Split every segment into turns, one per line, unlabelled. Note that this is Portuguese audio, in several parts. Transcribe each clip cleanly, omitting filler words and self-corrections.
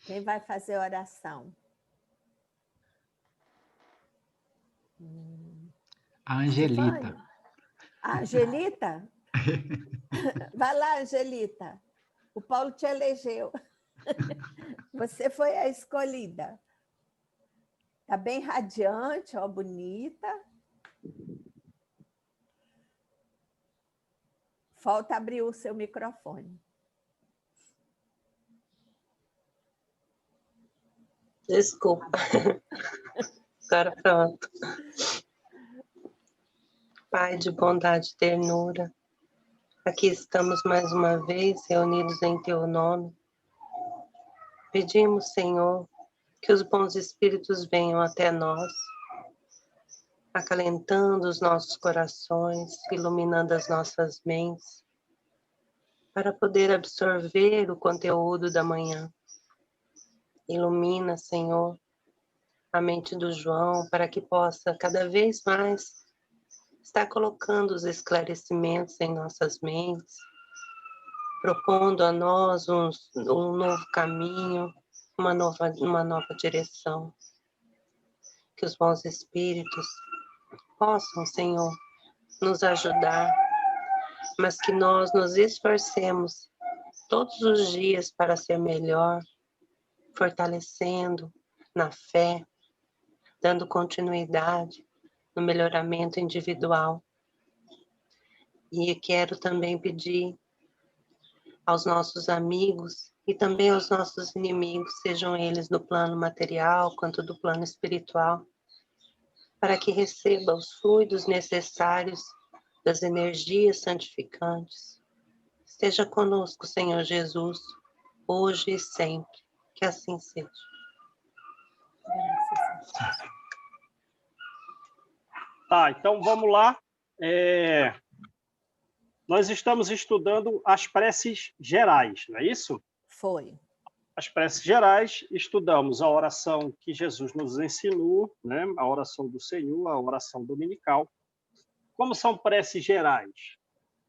Quem vai fazer oração?
A Angelita.
Stefânia? A Angelita? Vai lá, Angelita. O Paulo te elegeu. Você foi a escolhida. Está bem radiante, ó, bonita. Falta abrir o seu microfone.
Desculpa. Agora pronto. Pai de bondade e ternura, aqui estamos mais uma vez reunidos em Teu nome. Pedimos, Senhor, que os bons espíritos venham até nós, acalentando os nossos corações, iluminando as nossas mentes, para poder absorver o conteúdo da manhã. Ilumina, Senhor, a mente do João, para que possa cada vez mais estar colocando os esclarecimentos em nossas mentes, propondo a nós um novo caminho, uma nova direção. Que os bons espíritos possam, Senhor, nos ajudar, mas que nós nos esforcemos todos os dias para ser melhor, fortalecendo na fé, dando continuidade no melhoramento individual. E quero também pedir aos nossos amigos e também aos nossos inimigos, sejam eles do plano material quanto do plano espiritual, para que receba os fluidos necessários das energias santificantes. Esteja conosco, Senhor Jesus, hoje e sempre. Que assim seja.
Graças a Deus.
Tá, então vamos lá. Nós estamos estudando as preces gerais, não é isso?
Foi.
As preces gerais, estudamos a oração que Jesus nos ensinou, né? A oração do Senhor, a oração dominical. Como são preces gerais?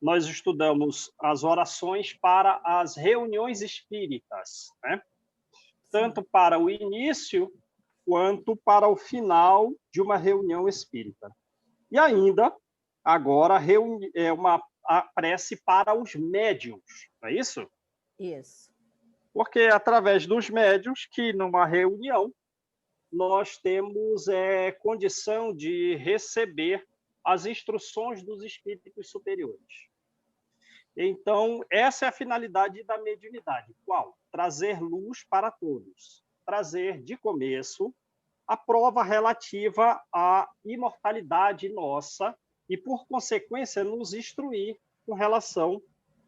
Nós estudamos as orações para as reuniões espíritas, né? Tanto para o início quanto para o final de uma reunião espírita. E ainda, agora, a prece para os médiuns, não é isso?
Isso.
Porque é através dos médiuns que, numa reunião, nós temos condição de receber as instruções dos espíritos superiores. Então, essa é a finalidade da mediunidade. Qual? Trazer luz para todos. Trazer, de começo, a prova relativa à imortalidade nossa e, por consequência, nos instruir com relação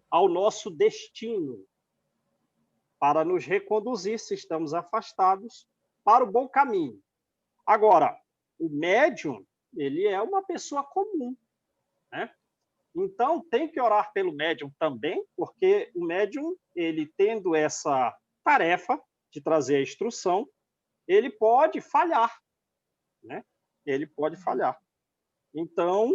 ao nosso destino, para nos reconduzir, se estamos afastados, para o bom caminho. Agora, o médium, ele é uma pessoa comum, né? Então, tem que orar pelo médium também, porque o médium, ele tendo essa tarefa de trazer a instrução, ele pode falhar, né? Ele pode falhar. Então,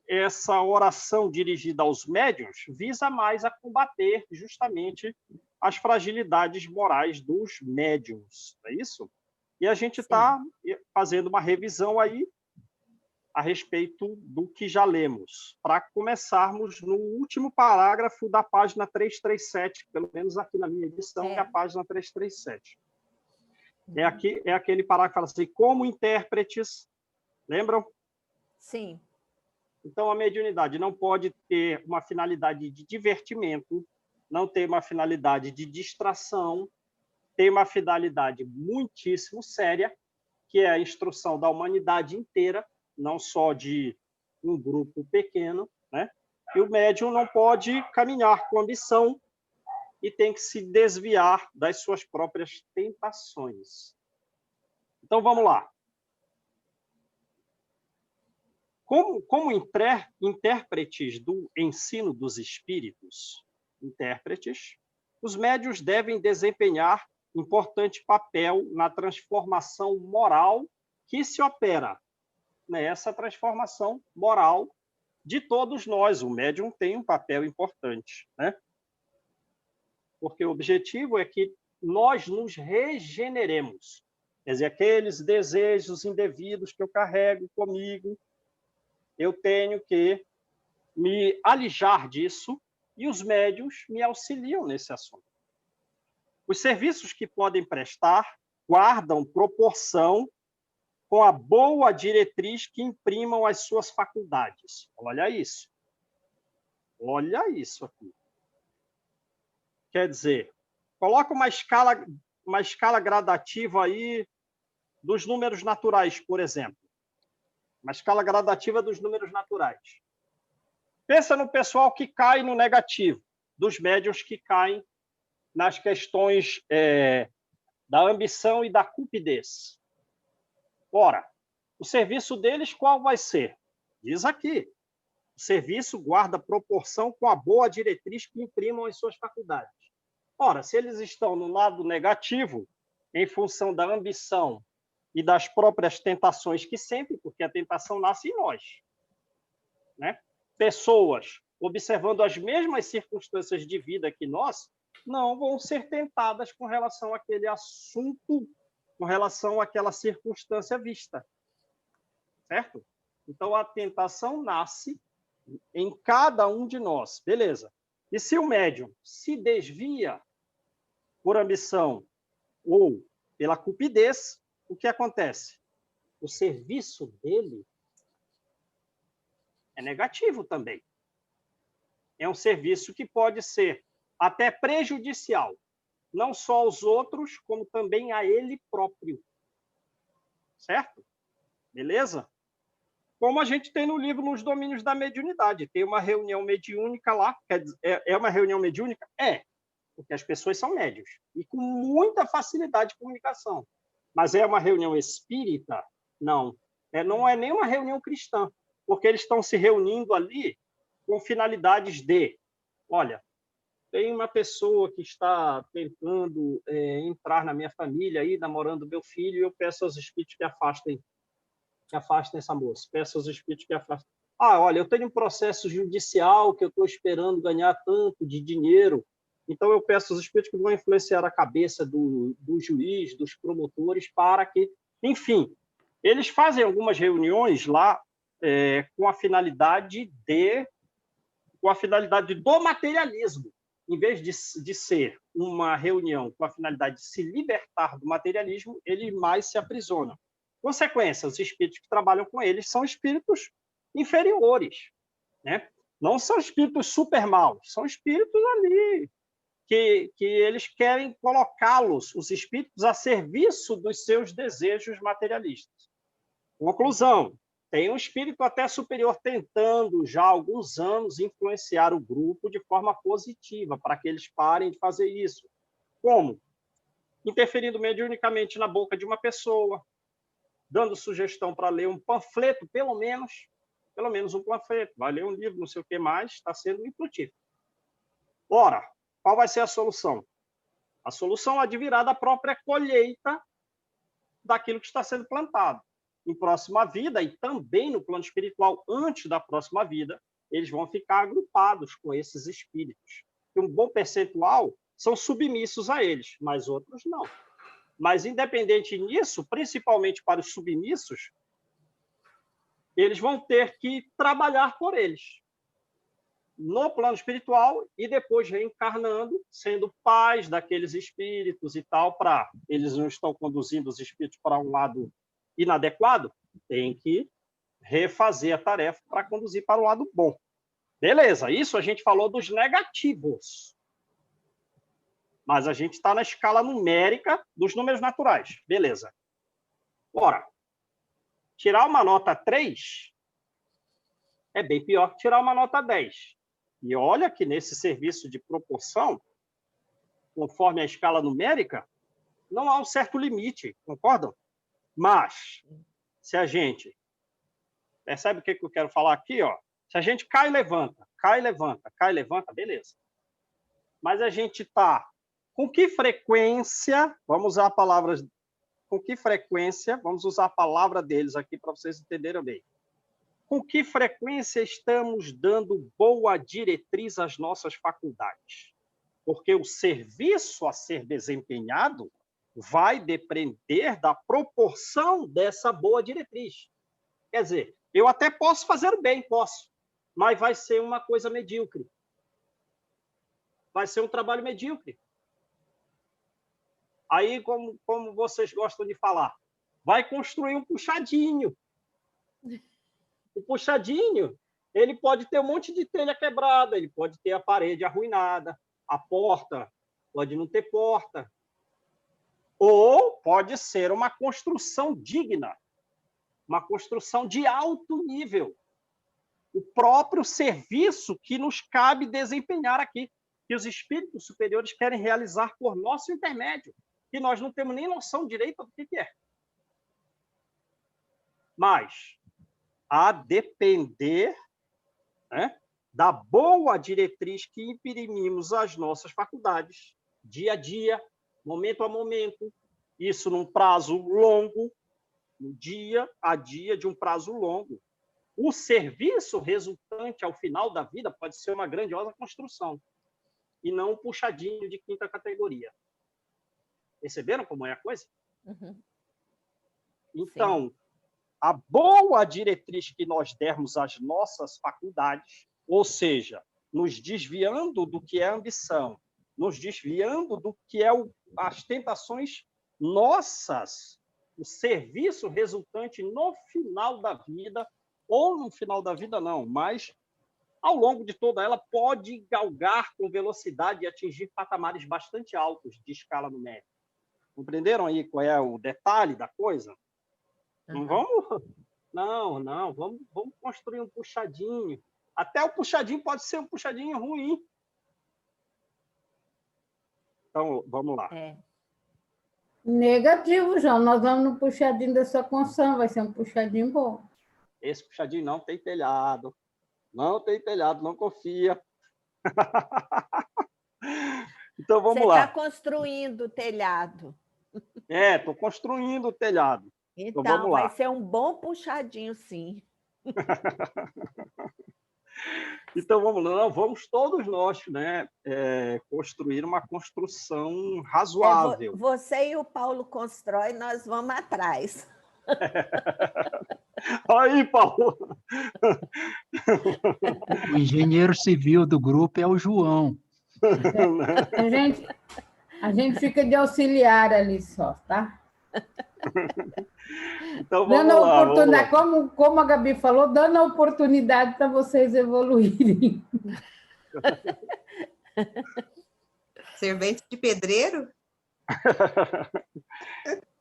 essa oração dirigida aos médiuns visa mais a combater justamente as fragilidades morais dos médiuns, não é isso? E a gente está fazendo uma revisão aí a respeito do que já lemos, para começarmos no último parágrafo da página 337, pelo menos aqui na minha edição, que é a página 337. É aquele parágrafo que fala assim, como intérpretes, lembram?
Sim.
Então, a mediunidade não pode ter uma finalidade de divertimento, não tem uma finalidade de distração, tem uma finalidade muitíssimo séria, que é a instrução da humanidade inteira, não só de um grupo pequeno, né? E o médium não pode caminhar com ambição e tem que se desviar das suas próprias tentações. Então, vamos lá. Como intérpretes do ensino dos espíritos, os médiuns devem desempenhar importante papel na transformação moral que se opera nessa transformação moral de todos nós. O médium tem um papel importante, né? porque o objetivo é que nós nos regeneremos. Quer dizer, aqueles desejos indevidos que eu carrego comigo, eu tenho que me alijar disso, e os médiuns me auxiliam nesse assunto. Os serviços que podem prestar guardam proporção com a boa diretriz que imprimam as suas faculdades. Olha isso. Olha isso aqui. Quer dizer, coloca uma escala gradativa aí dos números naturais, por exemplo. Uma escala gradativa dos números naturais. Pensa no pessoal que cai no negativo, dos médiuns que caem nas questões da ambição e da cupidez. Ora, o serviço deles qual vai ser? Diz aqui. O serviço guarda proporção com a boa diretriz que imprimam as suas faculdades. Ora, se eles estão no lado negativo, em função da ambição e das próprias tentações, que sempre, porque a tentação nasce em nós, né? Pessoas observando as mesmas circunstâncias de vida que nós, não vão ser tentadas com relação àquele assunto, com relação àquela circunstância vista. Certo? Então, a tentação nasce em cada um de nós. Beleza. E se o médium se desvia por ambição ou pela cupidez, o que acontece? O serviço dele é negativo também. É um serviço que pode ser até prejudicial, não só aos outros, como também a ele próprio. Certo? Beleza? Como a gente tem no livro Nos Domínios da Mediunidade. Tem uma reunião mediúnica lá. É uma reunião mediúnica? É, porque as pessoas são médiuns. E com muita facilidade de comunicação. Mas é uma reunião espírita? Não. Não é nem uma reunião cristã, porque eles estão se reunindo ali com finalidades de, olha, tem uma pessoa que está tentando entrar na minha família, aí, namorando meu filho, e eu peço aos espíritos que afastem essa moça. Peço aos espíritos que afastem. Olha, eu tenho um processo judicial que eu estou esperando ganhar tanto de dinheiro, então eu peço aos espíritos que vão influenciar a cabeça do juiz, dos promotores, para que... Enfim, eles fazem algumas reuniões lá com a finalidade do materialismo. Em vez de ser uma reunião com a finalidade de se libertar do materialismo, eles mais se aprisionam. Consequência, os espíritos que trabalham com eles são espíritos inferiores, né? Não são espíritos super maus, são espíritos ali que eles querem colocá-los, os espíritos, a serviço dos seus desejos materialistas. Conclusão, tem um espírito até superior tentando, já há alguns anos, influenciar o grupo de forma positiva, para que eles parem de fazer isso. Como? Interferindo mediunicamente na boca de uma pessoa, dando sugestão para ler um panfleto, pelo menos um panfleto, vai ler um livro, não sei o que mais, está sendo infrutífero. Ora, qual vai ser a solução? A solução advirá da própria colheita daquilo que está sendo plantado. Em próxima vida, e também no plano espiritual, antes da próxima vida, eles vão ficar agrupados com esses espíritos. E um bom percentual são submissos a eles, mas outros não. Mas, independente disso, principalmente para os submissos, eles vão ter que trabalhar por eles no plano espiritual e depois reencarnando, sendo pais daqueles espíritos e tal, para eles não estão conduzindo os espíritos para um lado inadequado, tem que refazer a tarefa para conduzir para o lado bom. Beleza, isso a gente falou dos negativos. Mas a gente está na escala numérica dos números naturais. Beleza. Ora, tirar uma nota 3 é bem pior que tirar uma nota 10. E olha que nesse serviço de proporção, conforme a escala numérica, não há um certo limite, concordam? Mas, se a gente... Percebe o que eu quero falar aqui? Ó? Se a gente cai e levanta, beleza. Mas a gente está... Com que frequência, vamos usar a palavra deles aqui para vocês entenderem bem. Com que frequência estamos dando boa diretriz às nossas faculdades? porque o serviço a ser desempenhado vai depender da proporção dessa boa diretriz. Quer dizer, eu até posso fazer o bem, posso, mas vai ser uma coisa medíocre. Vai ser um trabalho medíocre. Aí, como vocês gostam de falar, vai construir um puxadinho. O puxadinho, ele pode ter um monte de telha quebrada, ele pode ter a parede arruinada, a porta pode não ter porta. Ou pode ser uma construção digna, uma construção de alto nível. O próprio serviço que nos cabe desempenhar aqui, que os espíritos superiores querem realizar por nosso intermédio, que nós não temos nem noção direita do que é. Mas, a depender, né, da boa diretriz que imprimimos às nossas faculdades, dia a dia, momento a momento, isso num prazo longo, no dia a dia de um prazo longo. O serviço resultante ao final da vida pode ser uma grandiosa construção, e não um puxadinho de quinta categoria. Perceberam como é a coisa?
Uhum.
Então,
Sim.
a boa diretriz que nós dermos às nossas faculdades, ou seja, nos desviando do que é ambição, nos desviando do que é as tentações nossas, o serviço resultante no final da vida, ou no final da vida não, mas ao longo de toda ela pode galgar com velocidade e atingir patamares bastante altos de escala numérica. Compreenderam aí qual é o detalhe da coisa? Não vamos... Não, vamos construir um puxadinho. Até o puxadinho pode ser um puxadinho ruim. Então, vamos lá.
Negativo, João. Nós vamos no puxadinho da sua construção. Vai ser um puxadinho bom.
Esse puxadinho não tem telhado. Não tem telhado, não confia. Então, vamos lá.
Você está construindo o telhado.
Estou construindo o telhado.
Então
vamos
vai
lá.
ser um bom puxadinho, sim.
Então, vamos todos nós, né, construir uma construção razoável.
Você e o Paulo constroem, nós vamos atrás.
Aí, Paulo!
O engenheiro civil do grupo é o João.
A gente fica de auxiliar ali só, tá?
Então, vamos lá.
Oportunidade, como a Gabi falou, dando a oportunidade para vocês evoluírem.
Servente de pedreiro?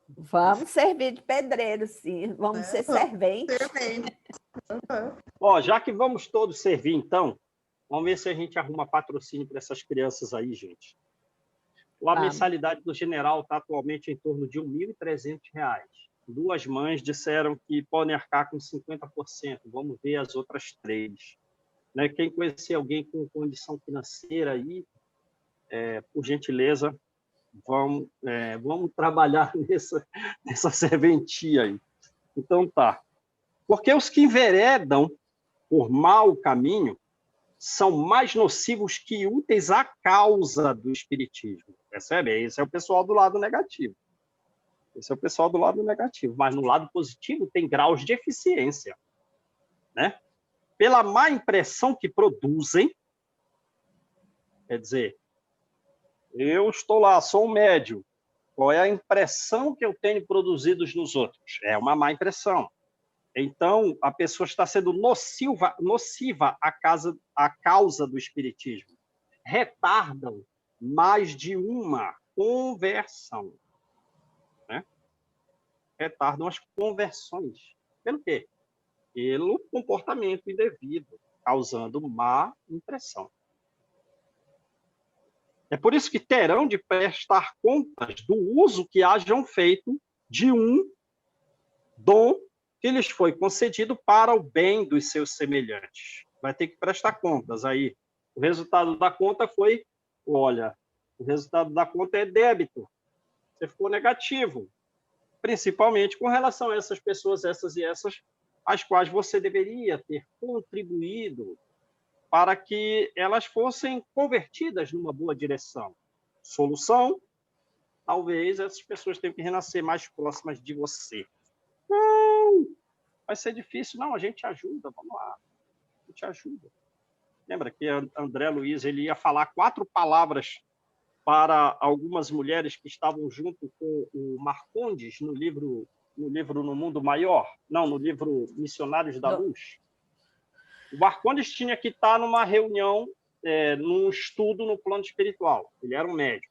Vamos servir de pedreiro, sim. Vamos ser serventes.
Servente.
Já que vamos todos servir, então, vamos ver se a gente arruma patrocínio para essas crianças aí, gente. A mensalidade do general está atualmente em torno de R$ 1.300. Duas mães disseram que podem arcar com 50%. Vamos ver as outras 3. Né? Quem conhecer alguém com condição financeira aí, por gentileza, vamos trabalhar nessa serventia aí. Então, tá. Porque os que enveredam por mau caminho são mais nocivos que úteis à causa do espiritismo. Percebe? Esse é o pessoal do lado negativo. Esse é o pessoal do lado negativo. Mas no lado positivo tem graus de eficiência. Né? Pela má impressão que produzem, quer dizer, eu estou lá, sou um médium. Qual é a impressão que eu tenho produzidos nos outros? É uma má impressão. Então, a pessoa está sendo nociva à causa do espiritismo. Retardam mais de uma conversão. Né? Retardam as conversões. Pelo quê? Pelo comportamento indevido, causando má impressão. É por isso que terão de prestar contas do uso que hajam feito de um dom que lhes foi concedido para o bem dos seus semelhantes. Vai ter que prestar contas aí. O resultado da conta foi, olha, o resultado da conta é débito. Você ficou negativo. Principalmente com relação a essas pessoas, essas e essas, às quais você deveria ter contribuído para que elas fossem convertidas numa boa direção. Solução: talvez essas pessoas tenham que renascer mais próximas de você. Não, vai ser difícil. Não, a gente ajuda, vamos lá. A gente ajuda. Lembra que André Luiz ele ia falar 4 palavras para algumas mulheres que estavam junto com o Marcondes no livro No Mundo Maior? Não, no livro Missionários da Luz. O Marcondes tinha que estar numa reunião, num estudo no plano espiritual. Ele era um médium.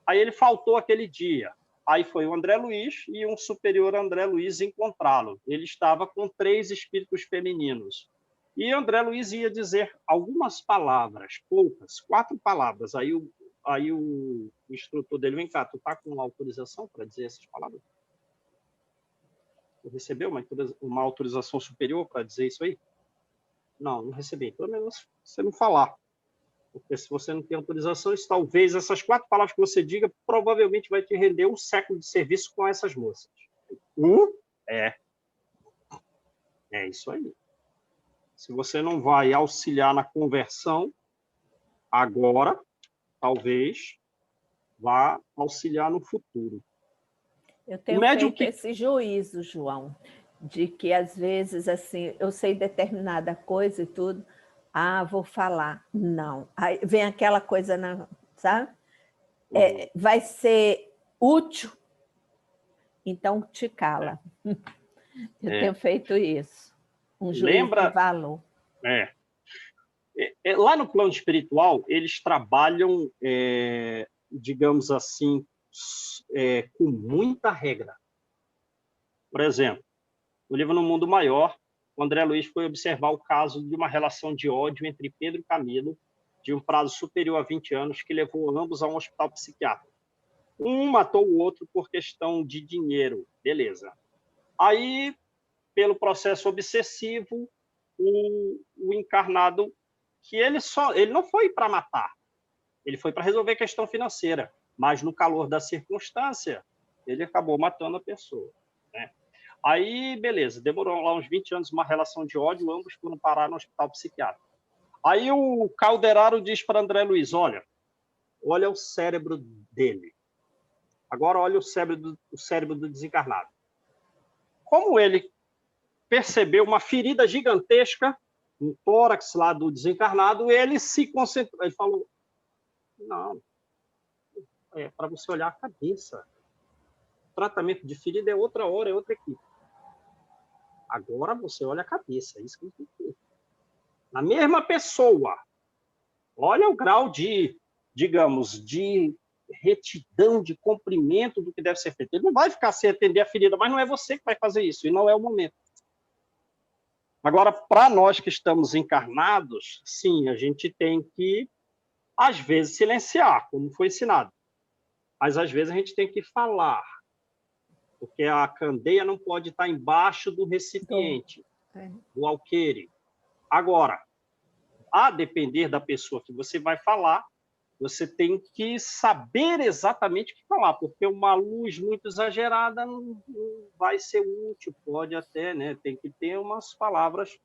Aí ele faltou aquele dia. Aí foi o André Luiz e um superior André Luiz encontrá-lo. Ele estava com 3 espíritos femininos. E André Luiz ia dizer algumas palavras, poucas, 4 palavras. Aí o instrutor dele: vem cá, tu está com autorização para dizer essas palavras? Tu recebeu uma autorização superior para dizer isso aí? Não recebi. Pelo menos você não falar. Porque se você não tem autorização, talvez essas 4 palavras que você diga provavelmente vai te render um século de serviço com essas moças. É isso aí. Se você não vai auxiliar na conversão, agora, talvez vá auxiliar no futuro.
Eu tenho feito esse juízo, João, de que às vezes assim, eu sei determinada coisa e tudo, vou falar. Não. Aí vem aquela coisa, sabe? Vai ser útil, então te cala. Eu tenho feito isso. Um juízo de valor.
Lá no plano espiritual, eles trabalham, digamos assim, com muita regra. Por exemplo, no livro No Mundo Maior, o André Luiz foi observar o caso de uma relação de ódio entre Pedro e Camilo, de um prazo superior a 20 anos, que levou ambos a um hospital psiquiátrico. Um matou o outro por questão de dinheiro. Beleza. Aí, pelo processo obsessivo, o encarnado, que ele não foi para matar, ele foi para resolver a questão financeira, mas no calor da circunstância, ele acabou matando a pessoa, né? Aí, beleza, demorou lá uns 20 anos, uma relação de ódio, ambos foram parar no hospital psiquiátrico. Aí o Calderaro diz para André Luiz: olha o cérebro dele. Agora olha o cérebro do desencarnado. Como ele percebeu uma ferida gigantesca no tórax lá do desencarnado, ele se concentrou. Ele falou: não, é para você olhar a cabeça. O tratamento de ferida é outra hora, é outra equipe. Agora você olha a cabeça, é isso que ele tem que ter. Na mesma pessoa, olha o grau de, digamos, de retidão, de cumprimento do que deve ser feito. Ele não vai ficar sem atender a ferida, mas não é você que vai fazer isso, e não é o momento. Agora, para nós que estamos encarnados, sim, a gente tem que, às vezes, silenciar, como foi ensinado. Mas, às vezes, a gente tem que falar, porque a candeia não pode estar embaixo do recipiente, do alqueire. Agora, a depender da pessoa que você vai falar, você tem que saber exatamente o que falar, porque uma luz muito exagerada não vai ser útil, pode até, né? Tem que ter umas palavras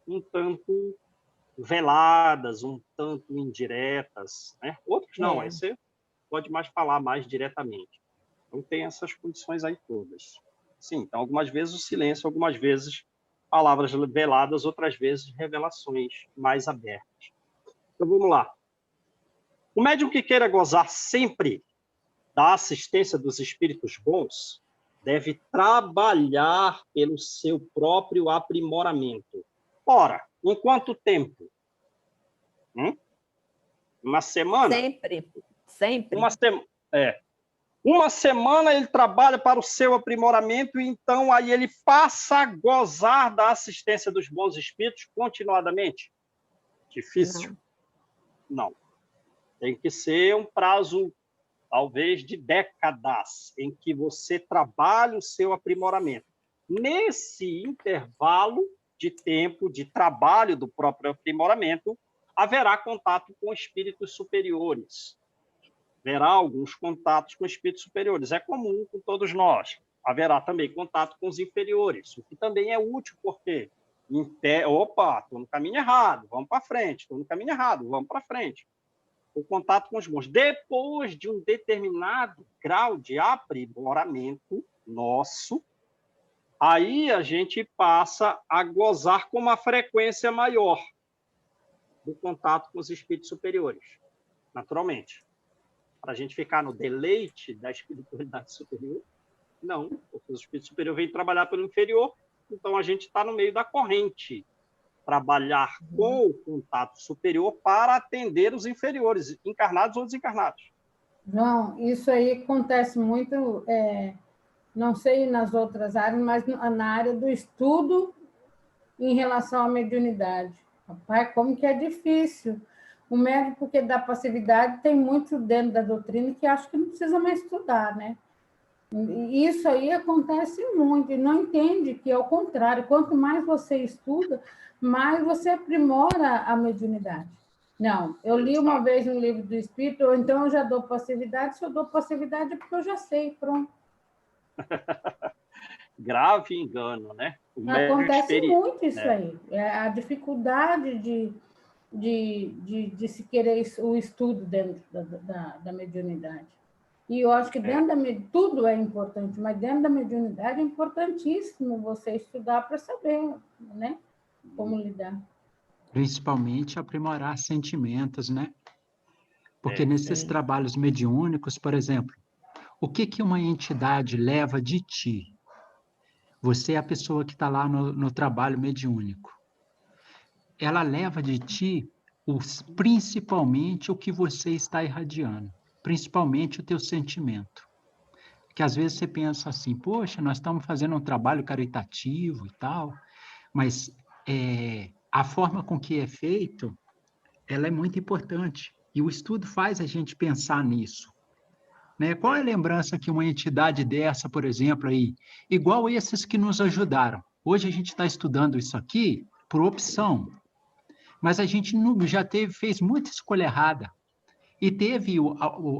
um tanto veladas, um tanto indiretas, né? Outros não, aí você pode mais falar mais diretamente. Então, tem essas condições aí todas. Sim, então, algumas vezes o silêncio, algumas vezes palavras veladas, outras vezes revelações mais abertas. Então, vamos lá. O médium que queira gozar sempre da assistência dos espíritos bons deve trabalhar pelo seu próprio aprimoramento. Ora, em quanto tempo? Uma semana?
Sempre.
Uma semana ele trabalha para o seu aprimoramento e então aí ele passa a gozar da assistência dos bons espíritos continuadamente. Difícil? Não. Tem que ser um prazo, talvez, de décadas, em que você trabalha o seu aprimoramento. Nesse intervalo de tempo de trabalho do próprio aprimoramento, haverá contato com espíritos superiores. Haverá alguns contatos com espíritos superiores. É comum com todos nós. Haverá também contato com os inferiores, o que também é útil, porque Opa, estou no caminho errado, vamos para frente. Estou no caminho errado, vamos para frente. O contato com os bons. Depois de um determinado grau de aprimoramento nosso, aí a gente passa a gozar com uma frequência maior do contato com os espíritos superiores, naturalmente. Para a gente ficar no deleite da espiritualidade superior, não, porque os espíritos superiores vêm trabalhar pelo inferior, então a gente está no meio da corrente, trabalhar com o contato superior para atender os inferiores, encarnados ou desencarnados.
João, isso aí acontece muito, não sei nas outras áreas, mas na área do estudo em relação à mediunidade. Rapaz, como que é difícil. O médico que dá passividade tem muito dentro da doutrina que acha que não precisa mais estudar, né? Isso aí acontece muito, e não entende que é o contrário. Quanto mais você estuda, mais você aprimora a mediunidade. Não, eu li uma vez um livro do Espírito, ou então eu já dou passividade. Se eu dou passividade é porque eu já sei, pronto.
Grave engano, né?
Acontece muito isso aí. A dificuldade de se querer o estudo dentro da mediunidade. E eu acho que dentro tudo é importante, mas dentro da mediunidade é importantíssimo você estudar para saber, né, como lidar.
Principalmente aprimorar sentimentos, né? Porque nesses trabalhos mediúnicos, por exemplo, o que uma entidade leva de ti? Você é a pessoa que está lá no trabalho mediúnico. Ela leva de ti principalmente o que você está irradiando, principalmente o teu sentimento. Que às vezes você pensa assim, poxa, nós estamos fazendo um trabalho caritativo e tal, mas a forma com que é feito, ela é muito importante. E o estudo faz a gente pensar nisso. Né? Qual é a lembrança que uma entidade dessa, por exemplo, aí, igual esses que nos ajudaram? Hoje a gente está estudando isso aqui por opção, mas a gente já fez muita escolha errada. E teve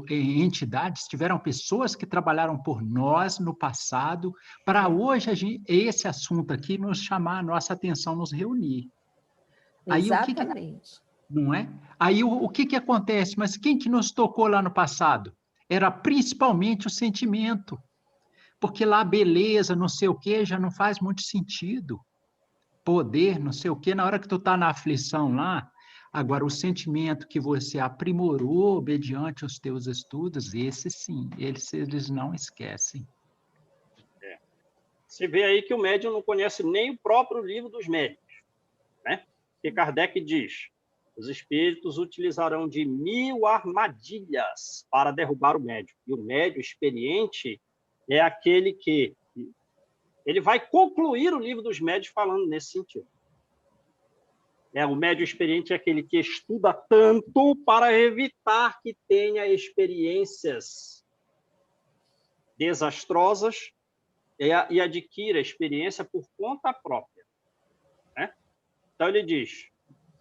entidades, tiveram pessoas que trabalharam por nós no passado, para hoje esse assunto aqui nos chamar a nossa atenção, nos reunir.
Exatamente.
Não é? Aí o que acontece? Mas quem que nos tocou lá no passado? Era principalmente o sentimento. Porque lá beleza, não sei o quê, já não faz muito sentido. Poder, não sei o quê, na hora que tu está na aflição lá, agora, o sentimento que você aprimorou mediante os teus estudos, esse sim, eles não esquecem.
Você vê aí que o médium não conhece nem o próprio livro dos médiuns, né? Porque Kardec diz, os espíritos utilizarão de 1000 armadilhas para derrubar o médium. E o médium experiente é aquele que... Ele vai concluir o livro dos médiuns falando nesse sentido. O médium experiente é aquele que estuda tanto para evitar que tenha experiências desastrosas e adquira experiência por conta própria. Né? Então, ele diz,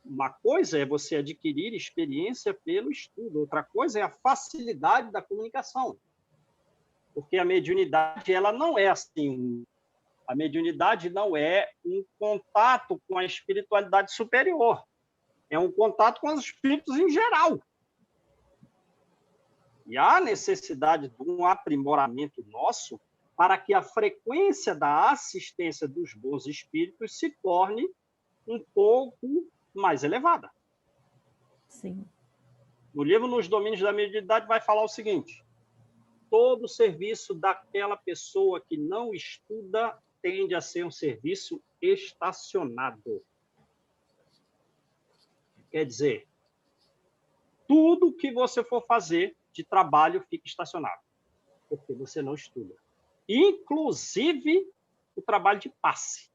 uma coisa é você adquirir experiência pelo estudo, outra coisa é a facilidade da comunicação. Porque a mediunidade ela não é assim... A mediunidade não é um contato com a espiritualidade superior. É um contato com os espíritos em geral. E há necessidade de um aprimoramento nosso para que a frequência da assistência dos bons espíritos se torne um pouco mais elevada.
Sim.
No livro Nos Domínios da Mediunidade vai falar o seguinte, todo serviço daquela pessoa que não estuda tende a ser um serviço estacionado. Quer dizer, tudo que você for fazer de trabalho fica estacionado, porque você não estuda. Inclusive o trabalho de passe,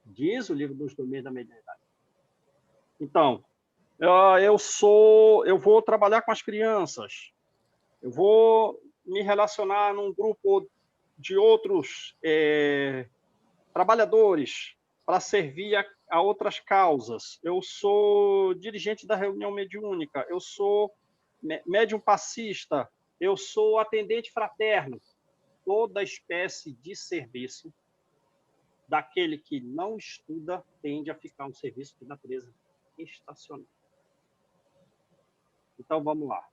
diz o livro dos Domínios da Mediunidade. Então, eu vou trabalhar com as crianças, eu vou me relacionar num grupo de outros trabalhadores para servir a outras causas. Eu sou dirigente da reunião mediúnica, eu sou médium passista, eu sou atendente fraterno. Toda espécie de serviço daquele que não estuda tende a ficar um serviço de natureza estacionária. Então, vamos lá.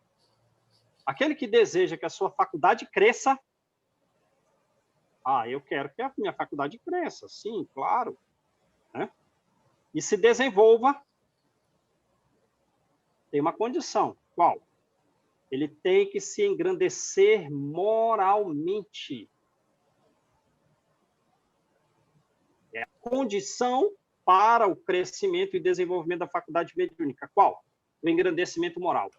Aquele que deseja que a sua faculdade cresça, eu quero que a minha faculdade cresça, sim, claro, né? E se desenvolva, tem uma condição. Qual? Ele tem que se engrandecer moralmente. É a condição para o crescimento e desenvolvimento da faculdade mediúnica. Qual? O engrandecimento moral.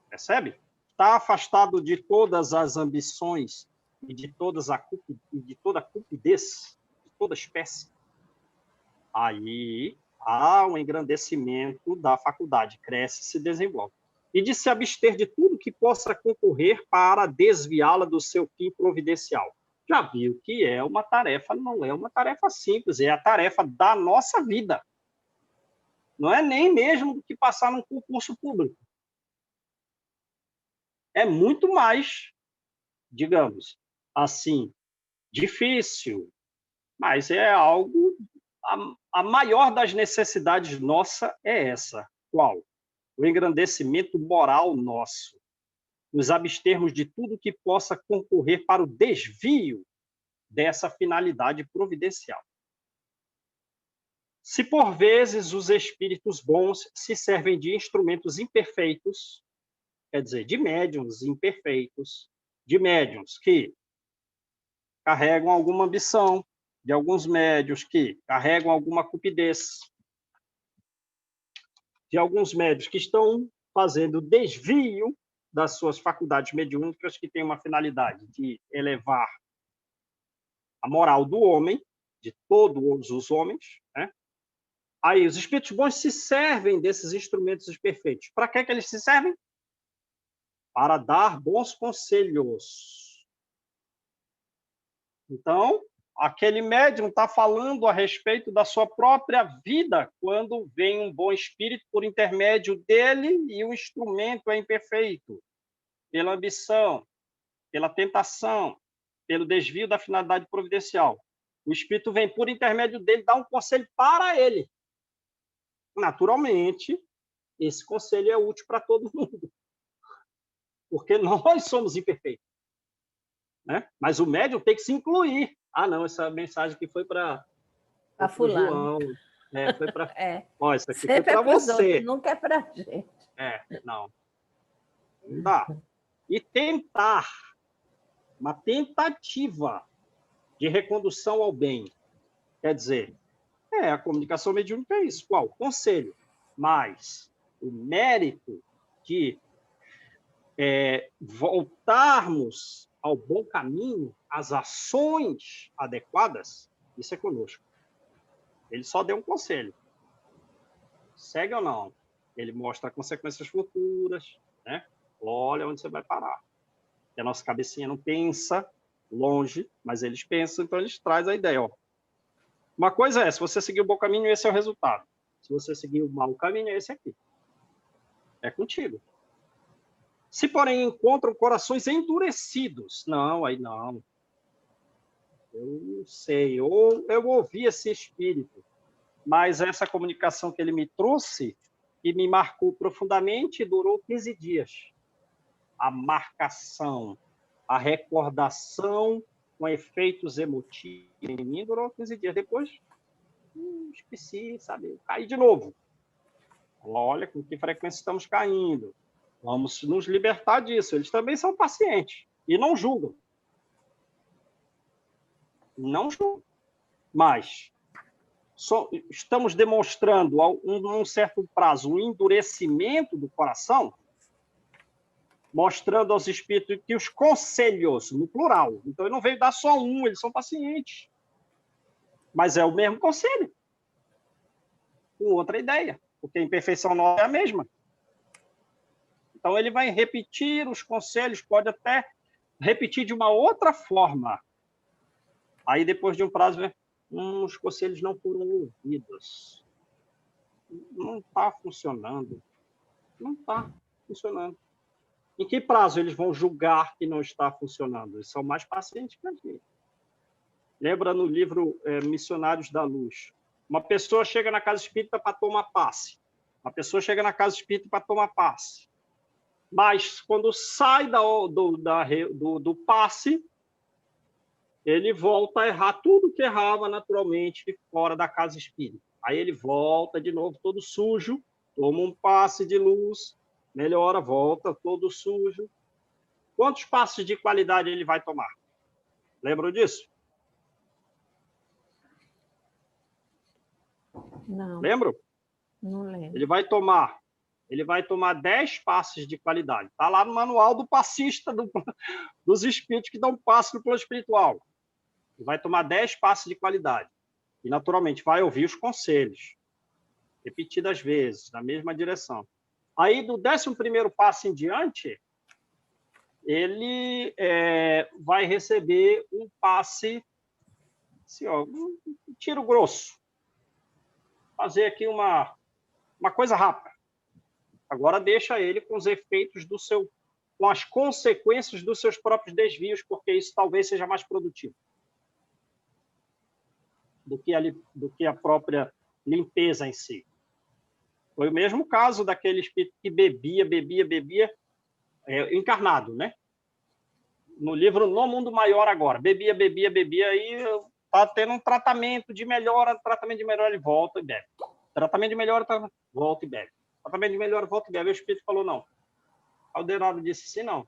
Percebe? Está afastado de todas as ambições e de toda a cupidez, de toda espécie. Aí há um engrandecimento da faculdade, cresce e se desenvolve. E de se abster de tudo que possa concorrer para desviá-la do seu fim providencial. Já viu que é uma tarefa, não é uma tarefa simples, é a tarefa da nossa vida. Não é nem mesmo do que passar num concurso público. É muito mais, digamos, assim, difícil, mas é algo, a maior das necessidades nossa é essa. Qual? O engrandecimento moral nosso. Nos abstermos de tudo que possa concorrer para o desvio dessa finalidade providencial. Se por vezes os espíritos bons se servem de instrumentos imperfeitos, quer dizer, de médiuns imperfeitos, de médiuns que carregam alguma ambição, de alguns médiuns que carregam alguma cupidez, de alguns médiuns que estão fazendo desvio das suas faculdades mediúnicas, que têm uma finalidade de elevar a moral do homem, de todos os homens, né? Aí os espíritos bons se servem desses instrumentos imperfeitos. Para que eles se servem? Para dar bons conselhos. Então, aquele médium está falando a respeito da sua própria vida quando vem um bom espírito por intermédio dele e o instrumento é imperfeito. Pela ambição, pela tentação, pelo desvio da finalidade providencial. O espírito vem por intermédio dele dar um conselho para ele. Naturalmente, esse conselho é útil para todo mundo. Porque nós somos imperfeitos. Né? Mas o médium tem que se incluir. Não, essa mensagem aqui foi para
fulano.
João. Foi para... Isso aqui
sempre
foi para você.
Outros, nunca é para a gente.
Não dá. E tentar, uma tentativa de recondução ao bem. Quer dizer, a comunicação mediúnica é isso. Qual? Conselho. Mas o mérito de voltarmos ao bom caminho, às ações adequadas, isso é conosco. Ele só deu um conselho. Segue ou não? Ele mostra consequências futuras, né? Olha onde você vai parar. E a nossa cabecinha não pensa longe, mas eles pensam, então eles trazem a ideia. Uma coisa é, se você seguir o bom caminho, esse é o resultado. Se você seguir o mau caminho, é esse aqui. É contigo. Se, porém, encontram corações endurecidos, aí não. Eu não sei. Ou eu ouvi esse espírito, mas essa comunicação que ele me trouxe, que me marcou profundamente, durou 15 dias. A marcação, a recordação com efeitos emotivos em mim durou 15 dias. Depois, esqueci, sabe? Caí de novo. Olha com que frequência estamos caindo. Vamos nos libertar disso. Eles também são pacientes e não julgam. Não julgam. Mas estamos demonstrando, num certo prazo, um endurecimento do coração, mostrando aos espíritos que os conselhos, no plural, então ele não veio dar só um, eles são pacientes. Mas é o mesmo conselho, com outra ideia, porque a imperfeição não é a mesma. Então, ele vai repetir os conselhos, pode até repetir de uma outra forma. Aí, depois de um prazo, os conselhos não foram ouvidos. Não está funcionando. Não está funcionando. Em que prazo eles vão julgar que não está funcionando? Eles são mais pacientes que a gente. Lembra no livro Missionários da Luz? Uma pessoa chega na casa espírita para tomar passe. Uma pessoa chega na casa espírita para tomar passe. Mas, quando sai do passe, ele volta a errar tudo que errava naturalmente fora da casa espírita. Aí ele volta de novo todo sujo, toma um passe de luz, melhora, volta todo sujo. Quantos passes de qualidade ele vai tomar? Lembram disso?
Não.
Lembram?
Não lembro.
Ele vai tomar 10 passes de qualidade. Está lá no manual do passista dos espíritos que dão passe no plano espiritual. Ele vai tomar 10 passes de qualidade. E, naturalmente, vai ouvir os conselhos, repetidas vezes, na mesma direção. Aí, do 11º passo em diante, ele vai receber um passe, assim, ó, um tiro grosso. Fazer aqui uma coisa rápida. Agora deixa ele com os efeitos com as consequências dos seus próprios desvios, porque isso talvez seja mais produtivo do que a própria limpeza em si. Foi o mesmo caso daquele espírito que bebia, encarnado, né? No livro No Mundo Maior agora, bebia, e está tendo um tratamento de melhora, ele volta e bebe. Tratamento de melhora, volta e bebe. Tratamento de melhora, volta e bebe. O espírito falou, não. Calderaro disse, sim, não.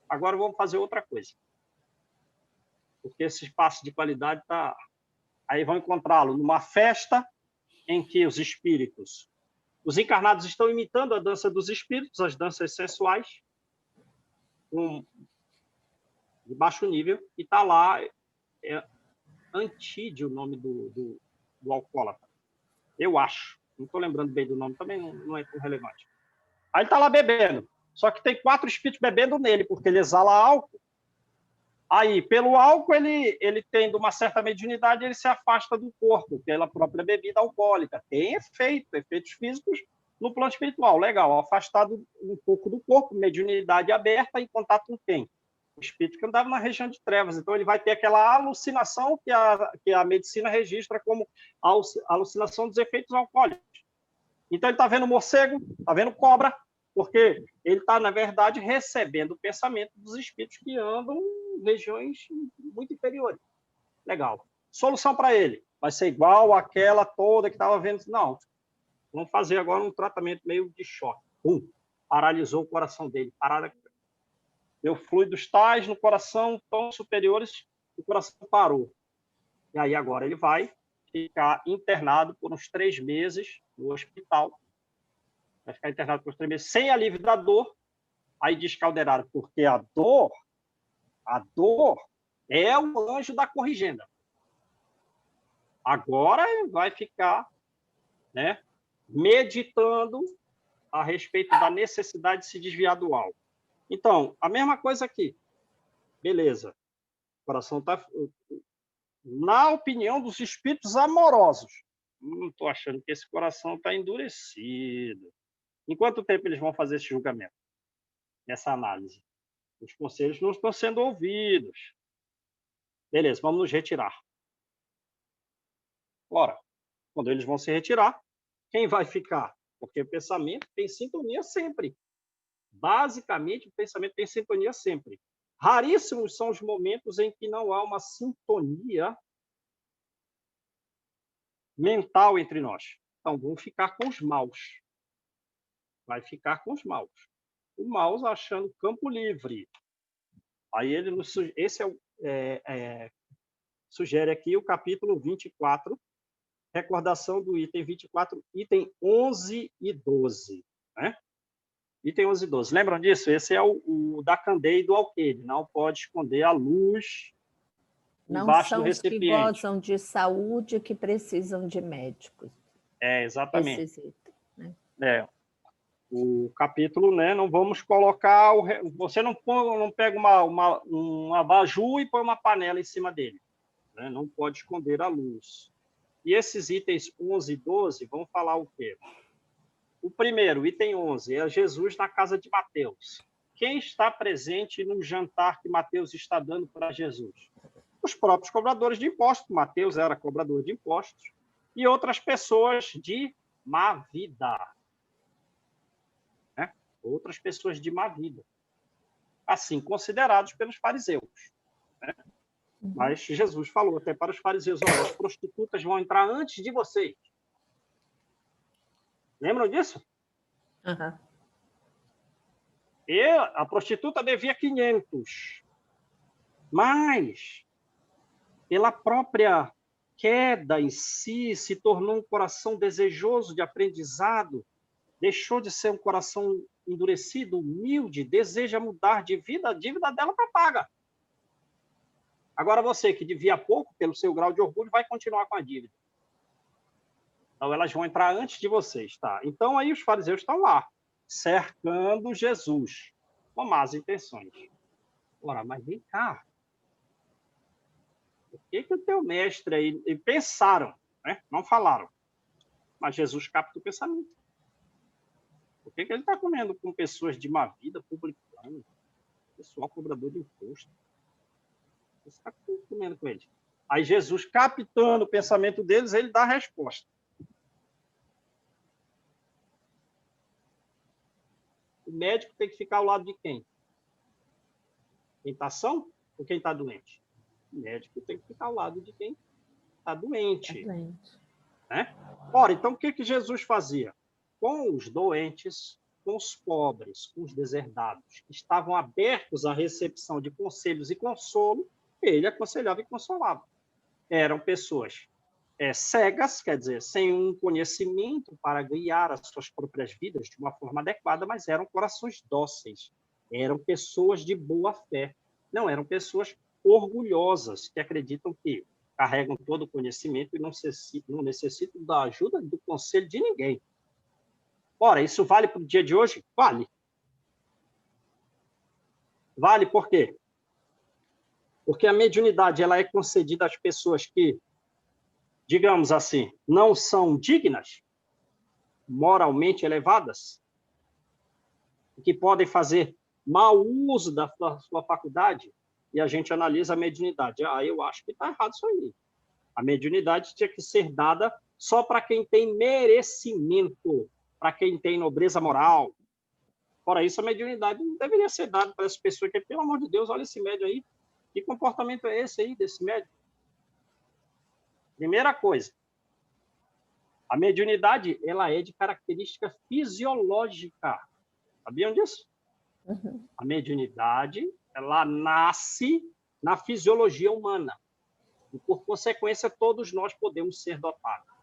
Agora vamos fazer outra coisa. Porque esse espaço de qualidade está... Aí vão encontrá-lo numa festa em que os espíritos, os encarnados estão imitando a dança dos espíritos, as danças sensuais, de baixo nível, e está lá Antídio, o nome do alcoólatra. Eu acho. Não estou lembrando bem do nome, também não é tão relevante. Aí ele está lá bebendo. Só que tem 4 espíritos bebendo nele, porque ele exala álcool. Aí, pelo álcool, ele tendo uma certa mediunidade, ele se afasta do corpo, pela própria bebida alcoólica. Tem efeitos físicos no plano espiritual. Legal, afastado um pouco do corpo, mediunidade aberta, em contato com quem? O espírito que andava na região de trevas. Então, ele vai ter aquela alucinação que a medicina registra como alucinação dos efeitos alcoólicos. Então, ele está vendo morcego, está vendo cobra, porque ele está, na verdade, recebendo o pensamento dos espíritos que andam em regiões muito inferiores. Legal. Solução para ele? Vai ser igual àquela toda que estava vendo? Não. Vamos fazer agora um tratamento meio de choque. Paralisou o coração dele. Deu fluidos tais no coração, tão superiores, o coração parou. E aí agora ele vai ficar internado por uns 3 meses no hospital. Vai ficar internado por 3 meses sem alívio da dor. Aí diz Calderaro, porque a dor é o anjo da corrigenda. Agora ele vai ficar, né, meditando a respeito da necessidade de se desviar do alvo. Então, a mesma coisa aqui. Beleza. O coração está... Na opinião dos espíritos amorosos, não estou achando que esse coração está endurecido. Em quanto tempo eles vão fazer esse julgamento? Essa análise? Os conselhos não estão sendo ouvidos. Beleza, vamos nos retirar. Ora, quando eles vão se retirar, quem vai ficar? Porque o pensamento tem sintonia sempre. Basicamente, o pensamento tem sintonia sempre. Raríssimos são os momentos em que não há uma sintonia mental entre nós. Então, vamos ficar com os maus. Vai ficar com os maus. O maus achando campo livre. Aí ele sugere aqui o capítulo 24, recordação do item 24, item 11 e 12. Né? Item 11 e 12. Lembram disso? Esse é o da candeia e do alqueire. Não pode esconder a luz embaixo do recipiente.
Não são os que gozam de saúde que precisam de médicos.
Exatamente. O capítulo, né? Não vamos colocar... Você não pega uma abajur e põe uma panela em cima dele. Né? Não pode esconder a luz. E esses itens 11 e 12 vão falar o quê? O primeiro, item 11, é Jesus na casa de Mateus. quem está presente no jantar que Mateus está dando para Jesus? Os próprios cobradores de impostos. Mateus era cobrador de impostos. E outras pessoas de má vida. Né? Outras pessoas de má vida. Assim, considerados pelos fariseus. Né? Mas Jesus falou até para os fariseus, olha, as prostitutas vão entrar antes de vocês. Lembram disso?
Uhum.
E a prostituta devia 500. Mas, pela própria queda em si, se tornou um coração desejoso de aprendizado, deixou de ser um coração endurecido, humilde, deseja mudar de vida, a dívida dela está paga. Agora você que devia pouco, pelo seu grau de orgulho, vai continuar com a dívida. Então elas vão entrar antes de vocês, tá? Então aí os fariseus estão lá, cercando Jesus, com más intenções. Ora, mas vem cá. O que o teu mestre aí... E pensaram, né? Não falaram. Mas Jesus capta o pensamento. Por que ele está comendo com pessoas de má vida, publicano, pessoal cobrador de imposto? Você está comendo com eles. Aí Jesus, captando o pensamento deles, ele dá a resposta. O médico tem que ficar ao lado de quem? Quem está são ou quem está doente? O médico tem que ficar ao lado de quem está doente. Né? Ora, então o que Jesus fazia? Com os doentes, com os pobres, com os deserdados, que estavam abertos à recepção de conselhos e consolo, ele aconselhava e consolava. Eram pessoas cegas, quer dizer, sem um conhecimento para guiar as suas próprias vidas de uma forma adequada, mas eram corações dóceis, eram pessoas de boa fé, não eram pessoas orgulhosas, que acreditam que carregam todo o conhecimento e não necessitam da ajuda, do conselho de ninguém. Ora, isso vale para o dia de hoje? Vale. Vale por quê? Porque a mediunidade ela é concedida às pessoas que, digamos assim, não são dignas, moralmente elevadas, que podem fazer mau uso da sua faculdade, e a gente analisa a mediunidade. Eu acho que está errado isso aí. A mediunidade tinha que ser dada só para quem tem merecimento, para quem tem nobreza moral. Fora isso, a mediunidade não deveria ser dada para essas pessoas que, pelo amor de Deus, olha esse médium aí. Que comportamento é esse aí, desse médium? Primeira coisa, a mediunidade ela é de característica fisiológica. Sabiam disso?
Uhum.
A mediunidade ela nasce na fisiologia humana. E, por consequência, todos nós podemos ser dotados.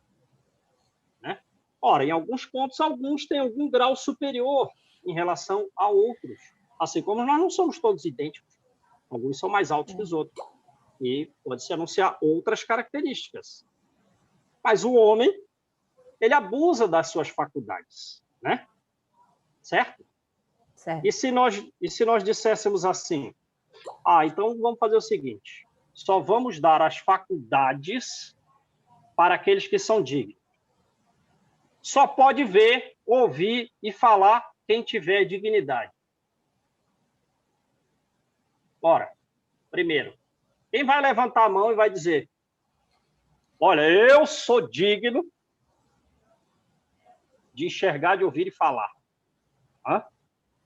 Né? Ora, em alguns pontos, alguns têm algum grau superior em relação a outros. Assim como nós não somos todos idênticos. Alguns são mais altos que os outros. E pode-se anunciar outras características. Mas o homem, ele abusa das suas faculdades. Né? Certo?
Certo.
E se nós disséssemos assim, então vamos fazer o seguinte, só vamos dar as faculdades para aqueles que são dignos. Só pode ver, ouvir e falar quem tiver dignidade. Ora, primeiro, quem vai levantar a mão e vai dizer, olha, eu sou digno de enxergar, de ouvir e falar.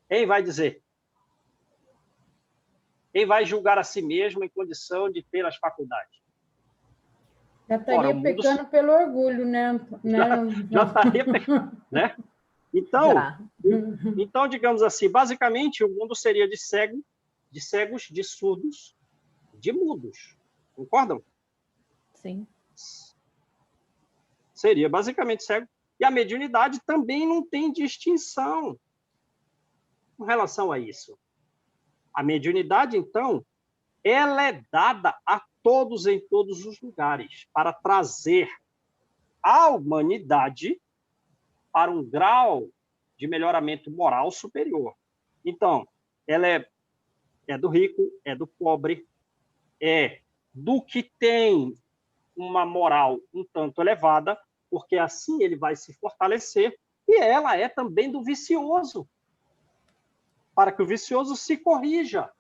Quem vai dizer? Quem vai julgar a si mesmo em condição de ter as faculdades?
Já estaria pecando pelo orgulho, né?
Já estaria pecando, né? Então, digamos assim, basicamente, o mundo seria de cegos, de surdos, de mudos. Concordam?
Sim.
Seria basicamente cego. E a mediunidade também não tem distinção com relação a isso. A mediunidade, então, ela é dada a todos em todos os lugares para trazer a humanidade para um grau de melhoramento moral superior. Então, ela é do rico, é do pobre, é do que tem uma moral um tanto elevada, porque assim ele vai se fortalecer, e ela é também do vicioso. para que o vicioso se corrija.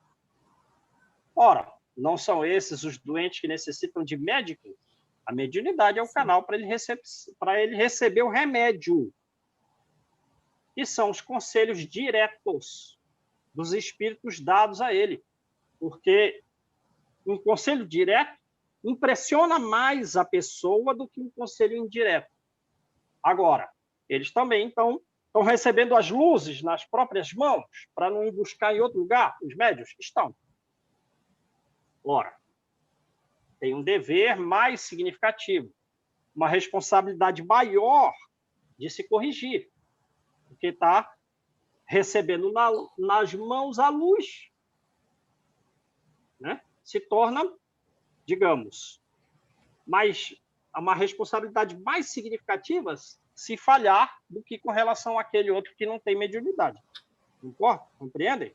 Ora, não são esses os doentes que necessitam de médico? A mediunidade é o canal para ele receber o remédio. E são os conselhos diretos dos espíritos dados a ele. Porque um conselho direto impressiona mais a pessoa do que um conselho indireto. Agora, eles também estão recebendo as luzes nas próprias mãos para não ir buscar em outro lugar. Os médios estão. Ora, tem um dever mais significativo, uma responsabilidade maior de se corrigir, porque está recebendo nas mãos a luz, né? Se torna, digamos, uma responsabilidade mais significativa se falhar do que com relação àquele outro que não tem mediunidade. Não importa? Compreendem?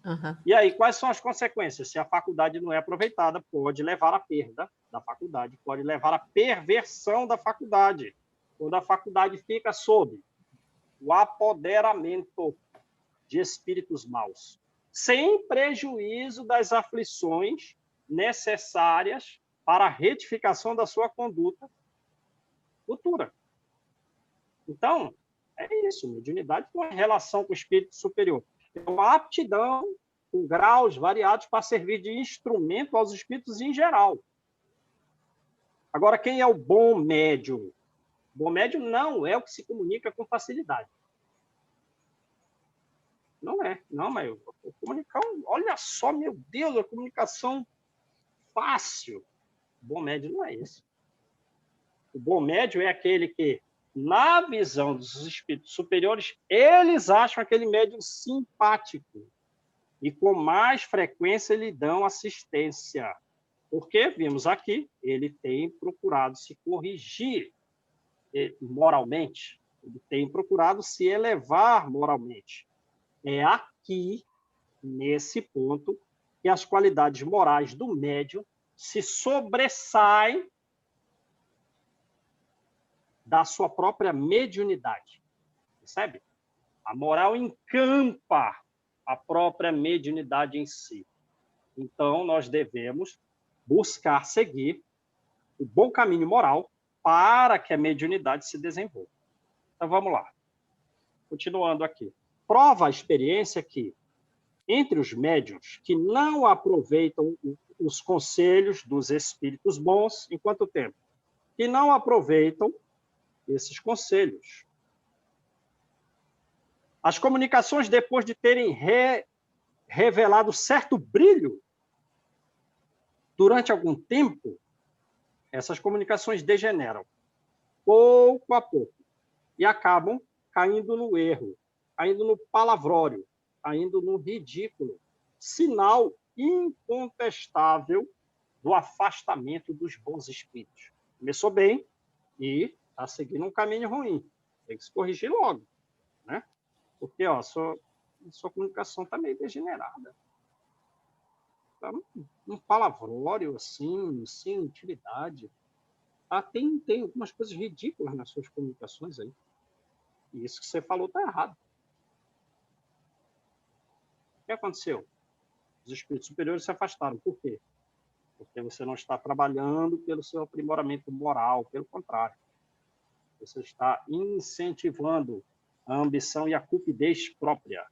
Uhum.
E aí, quais são as consequências? Se a faculdade não é aproveitada, pode levar à perda da faculdade, pode levar à perversão da faculdade, quando a faculdade fica sob o apoderamento de espíritos maus, sem prejuízo das aflições necessárias para a retificação da sua conduta futura. Então, é isso, mediunidade não é relação com o espírito superior. É uma aptidão com graus variados para servir de instrumento aos espíritos em geral. Agora, quem é o bom médium? O bom médium não é o que se comunica com facilidade. Não é. Não, mas olha só, meu Deus, a comunicação fácil. O bom médium não é esse. O bom médium é aquele que, na visão dos espíritos superiores, eles acham aquele médium simpático e com mais frequência lhe dão assistência. Porque, vimos aqui, ele tem procurado se corrigir moralmente, ele tem procurado se elevar moralmente. É aqui, nesse ponto, que as qualidades morais do médium se sobressaem da sua própria mediunidade. Percebe? A moral encampa a própria mediunidade em si. Então, nós devemos buscar seguir o bom caminho moral para que a mediunidade se desenvolva. Então, vamos lá. Continuando aqui. Prova a experiência que, entre os médiuns que não aproveitam os conselhos dos espíritos bons, em quanto tempo? Que não aproveitam esses conselhos. As comunicações, depois de terem revelado certo brilho, durante algum tempo, essas comunicações degeneram, pouco a pouco, e acabam caindo no erro, caindo no palavrório, caindo no ridículo, sinal incontestável do afastamento dos bons espíritos. Começou bem e está seguindo um caminho ruim. Tem que se corrigir logo, né? Porque sua comunicação está meio degenerada. Está um palavrório, assim, sem utilidade. Tem algumas coisas ridículas nas suas comunicações aí. E isso que você falou está errado. O que aconteceu? Os espíritos superiores se afastaram. Por quê? Porque você não está trabalhando pelo seu aprimoramento moral, pelo contrário. Você está incentivando a ambição e a cupidez própria.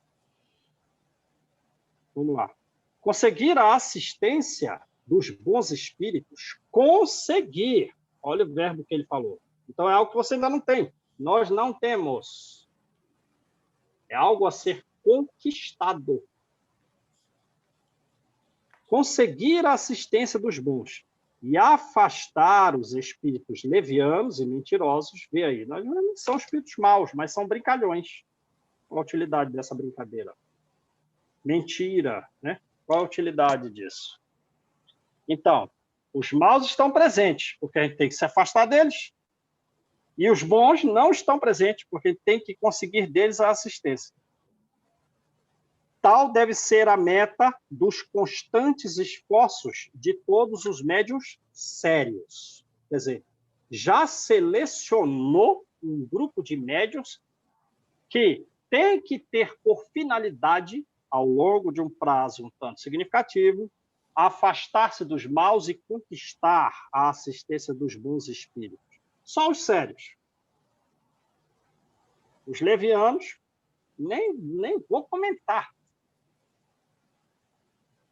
Vamos lá. Conseguir a assistência dos bons espíritos. Conseguir. Olha o verbo que ele falou. Então, é algo que você ainda não tem. Nós não temos. É algo a ser conquistado. Conseguir a assistência dos bons e afastar os espíritos levianos e mentirosos. Vê aí, nós não são espíritos maus, mas são brincalhões. Qual a utilidade dessa brincadeira? Mentira, né? Qual a utilidade disso? Então, os maus estão presentes, porque a gente tem que se afastar deles. E os bons não estão presentes, porque a gente tem que conseguir deles a assistência. Tal deve ser a meta dos constantes esforços de todos os médiuns sérios. Quer dizer, já selecionou um grupo de médiuns que tem que ter por finalidade ao longo de um prazo um tanto significativo, afastar-se dos maus e conquistar a assistência dos bons espíritos. Só os sérios. Os levianos, nem vou comentar.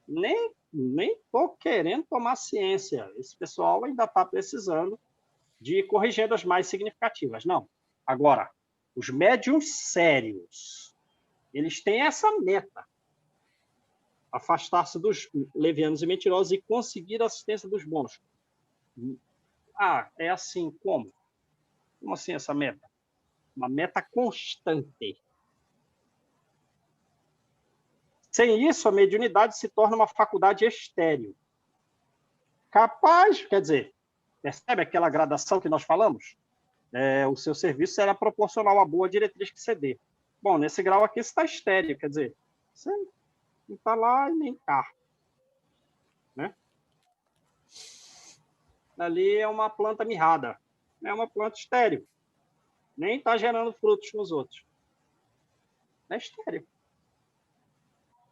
Nem estou querendo tomar ciência. Esse pessoal ainda está precisando de corrigendas mais significativas. Não. Agora, os médiuns sérios, eles têm essa meta. Afastar-se dos levianos e mentirosos e conseguir a assistência dos bons. É assim como? Como assim essa meta? Uma meta constante. Sem isso, a mediunidade se torna uma faculdade estéril. Capaz, quer dizer, percebe aquela gradação que nós falamos? O seu serviço será proporcional à boa diretriz que você dê. Bom, nesse grau aqui você está estéril, quer dizer, você não está lá e nem cá. Né? Ali é uma planta mirrada, é uma planta estéril. Nem está gerando frutos nos outros. É estéril.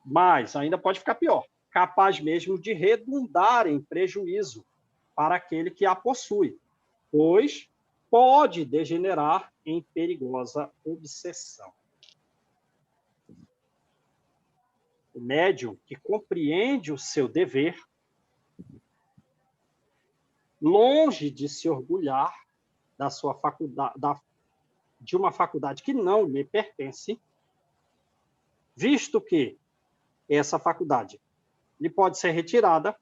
Mas ainda pode ficar pior. Capaz mesmo de redundar em prejuízo para aquele que a possui, pois pode degenerar em perigosa obsessão. O médium que compreende o seu dever, longe de se orgulhar da sua faculdade, de uma faculdade que não lhe pertence, visto que essa faculdade lhe pode ser retirada,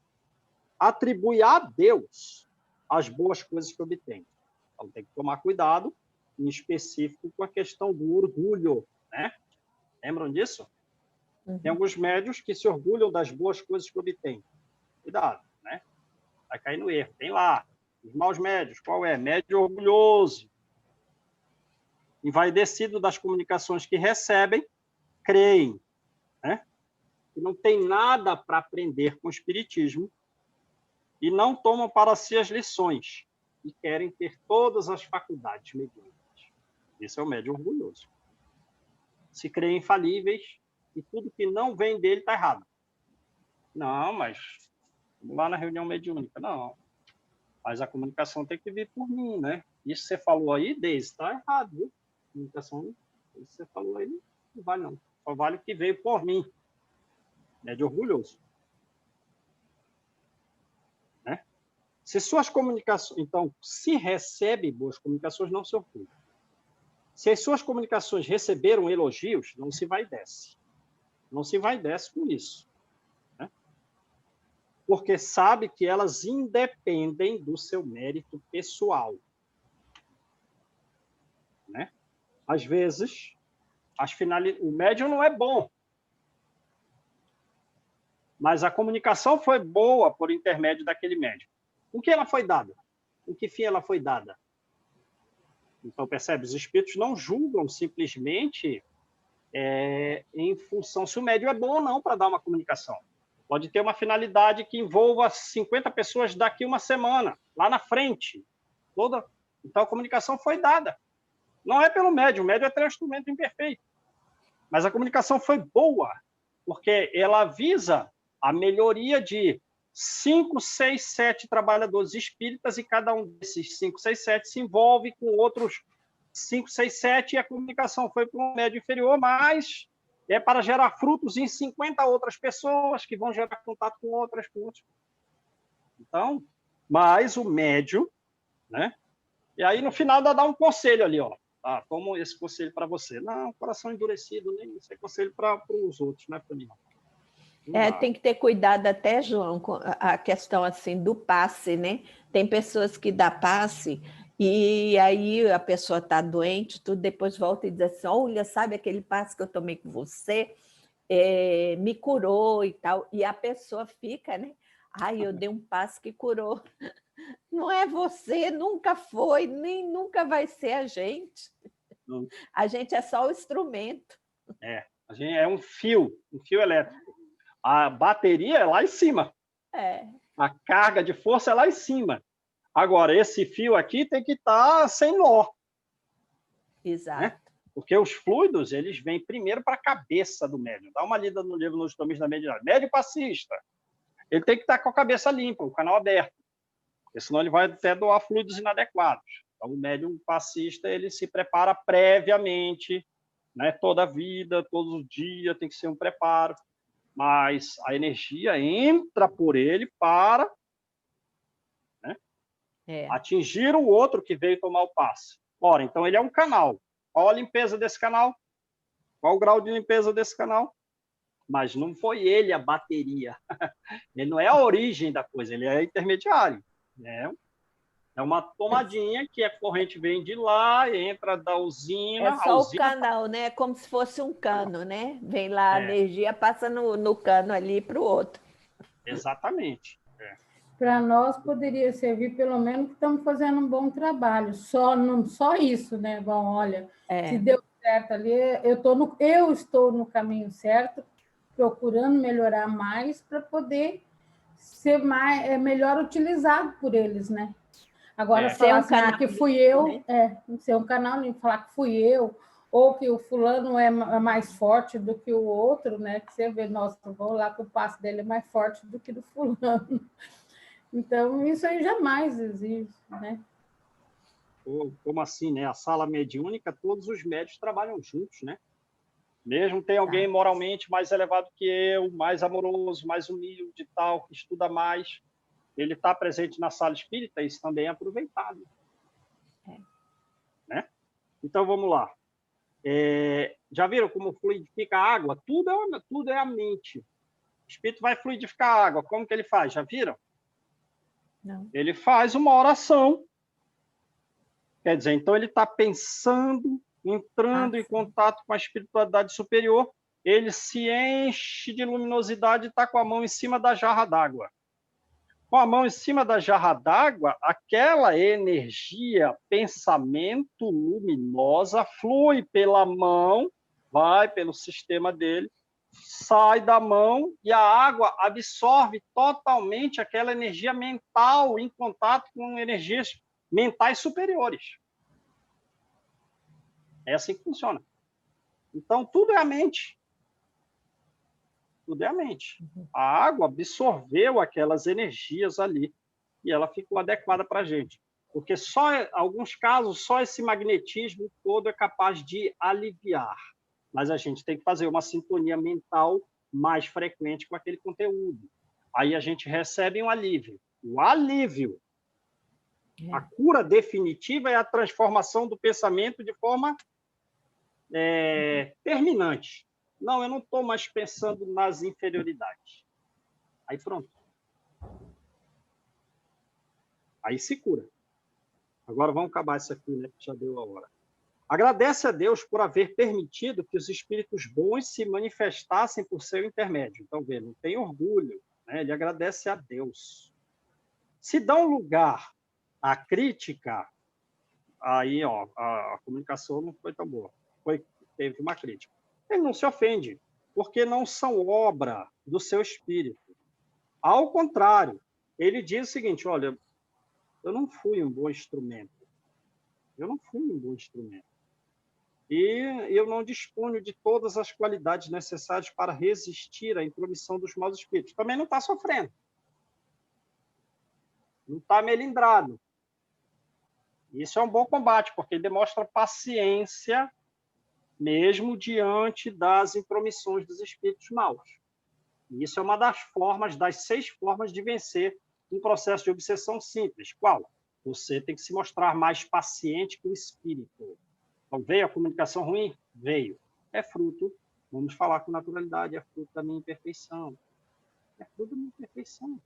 atribui a Deus as boas coisas que obtém. Então, tem que tomar cuidado, em específico, com a questão do orgulho. Né? Lembram disso? Uhum. Tem alguns médiuns que se orgulham das boas coisas que obtêm. Cuidado, né? Vai cair no erro. Tem lá, os maus médiuns. Qual é? Médio orgulhoso. Envaidecido das comunicações que recebem, creem, né? Que não tem nada para aprender com o espiritismo e não tomam para si as lições e querem ter todas as faculdades mediúnicas. Esse é o médium orgulhoso. Se creem infalíveis e tudo que não vem dele está errado. Não, mas vamos lá na reunião mediúnica. Não, mas a comunicação tem que vir por mim, né? Isso que você falou aí, Deise, está errado, viu? A comunicação, isso que você falou aí, não vale não. Só vale o que veio por mim. Médio orgulhoso. Né? Se suas comunicações... Então, se recebe boas comunicações, não se orgulha. Se as suas comunicações receberam elogios, não se vai e desce. Não se vai e desce com isso. Né? Porque sabe que elas independem do seu mérito pessoal. Né? Às vezes, o médium não é bom, mas a comunicação foi boa por intermédio daquele médium. Com que ela foi dada? Com que fim ela foi dada? Então, percebe? Os espíritos não julgam simplesmente em função se o médium é bom ou não para dar uma comunicação. Pode ter uma finalidade que envolva 50 pessoas daqui uma semana, lá na frente. Então, a comunicação foi dada. Não é pelo médium, o médium é um instrumento imperfeito. Mas a comunicação foi boa, porque ela visa a melhoria de 5, 6, 7 trabalhadores espíritas e cada um desses 5, 6, 7 se envolve com outros 5, 6, 7 e a comunicação foi para um médio inferior, mas é para gerar frutos em 50 outras pessoas que vão gerar contato com outras. Então, mas o médio, né? E aí no final dá um conselho ali, ó. Toma esse conselho para você. Não, coração endurecido, nem isso é conselho para os outros, não é para mim.
Tem que ter cuidado até, João, com a questão assim do passe, né? Tem pessoas que dá passe e aí a pessoa está doente, tudo, depois volta e diz assim, olha, sabe aquele passe que eu tomei com você? Me curou e tal. E a pessoa fica, né? Eu dei um passe que curou. Não é você, nunca foi, nem nunca vai ser a gente. A gente é só o instrumento.
A gente é um fio elétrico. A bateria é lá em cima. A carga de força é lá em cima. Agora, esse fio aqui tem que estar sem nó.
Exato.
Né? Porque os fluidos, eles vêm primeiro para a cabeça do médium. Dá uma lida no livro Nos Domínios da Mediunidade. Médium passista, ele tem que estar com a cabeça limpa, o canal aberto, porque senão ele vai até doar fluidos inadequados. Então, o médium passista, ele se prepara previamente, né? Toda a vida, todos os dias, tem que ser um preparo. Mas a energia entra por ele para, né, atingir o outro que veio tomar o passe. Ora, então ele é um canal. Qual a limpeza desse canal? Qual o grau de limpeza desse canal? Mas não foi ele a bateria. Ele não é a origem da coisa, ele é intermediário. É uma tomadinha que a corrente vem de lá, entra da usina.
É só o canal, né? Como se fosse um cano, né? Vem lá a energia, passa no cano ali para o outro.
Exatamente.
Para nós poderia servir, pelo menos, que estamos fazendo um bom trabalho. Só isso, né? Bom, olha, se deu certo ali, eu estou no caminho certo, procurando melhorar mais para poder ser melhor utilizado por eles, né? Agora, falar assim, que fui eu, ser um canal, falar que fui eu, ou que o fulano é mais forte do que o outro, né? Que você vê, nossa, vou lá que o passo dele é mais forte do que do fulano. Então, isso aí jamais existe, né?
Como assim, né? A sala mediúnica, todos os médios trabalham juntos, né? Mesmo tem alguém moralmente mais elevado que eu, mais amoroso, mais humilde e tal, que estuda mais, ele está presente na sala espírita, isso também é aproveitado. Né? Então, vamos lá. Já viram como fluidifica a água? Tudo é a mente. O espírito vai fluidificar a água. Como que ele faz? Já viram?
Não.
Ele faz uma oração. Quer dizer, então ele está pensando, entrando em contato com a espiritualidade superior, ele se enche de luminosidade e está com a mão em cima da jarra d'água. Com a mão em cima da jarra d'água, aquela energia, pensamento luminosa, flui pela mão, vai pelo sistema dele, sai da mão e a água absorve totalmente aquela energia mental em contato com energias mentais superiores. É assim que funciona. Então, tudo é a mente. Tudo é a mente. A água absorveu aquelas energias ali e ela ficou adequada para a gente. Porque só, em alguns casos, só esse magnetismo todo é capaz de aliviar. Mas a gente tem que fazer uma sintonia mental mais frequente com aquele conteúdo. Aí a gente recebe um alívio. O alívio. A cura definitiva é a transformação do pensamento de forma terminante. Não, eu não estou mais pensando nas inferioridades. Aí pronto. Aí se cura. Agora vamos acabar isso aqui, né? Que já deu a hora. Agradece a Deus por haver permitido que os espíritos bons se manifestassem por seu intermédio. Então, vê, não tem orgulho, né? Ele agradece a Deus. Se dá um lugar à crítica, aí ó, a comunicação não foi tão boa. Teve uma crítica. Ele não se ofende, porque não são obra do seu espírito. Ao contrário, ele diz o seguinte, olha, eu não fui um bom instrumento. Eu não fui um bom instrumento. E eu não disponho de todas as qualidades necessárias para resistir à intromissão dos maus espíritos. Também não está sofrendo. Não está melindrado. Isso é um bom combate, porque ele demonstra paciência mesmo diante das intromissões dos espíritos maus. E isso é uma das 6 formas de vencer um processo de obsessão simples. Qual? Você tem que se mostrar mais paciente que o espírito. Então, veio a comunicação ruim? Veio. É fruto, vamos falar com naturalidade, é fruto da minha imperfeição. É fruto da minha imperfeição.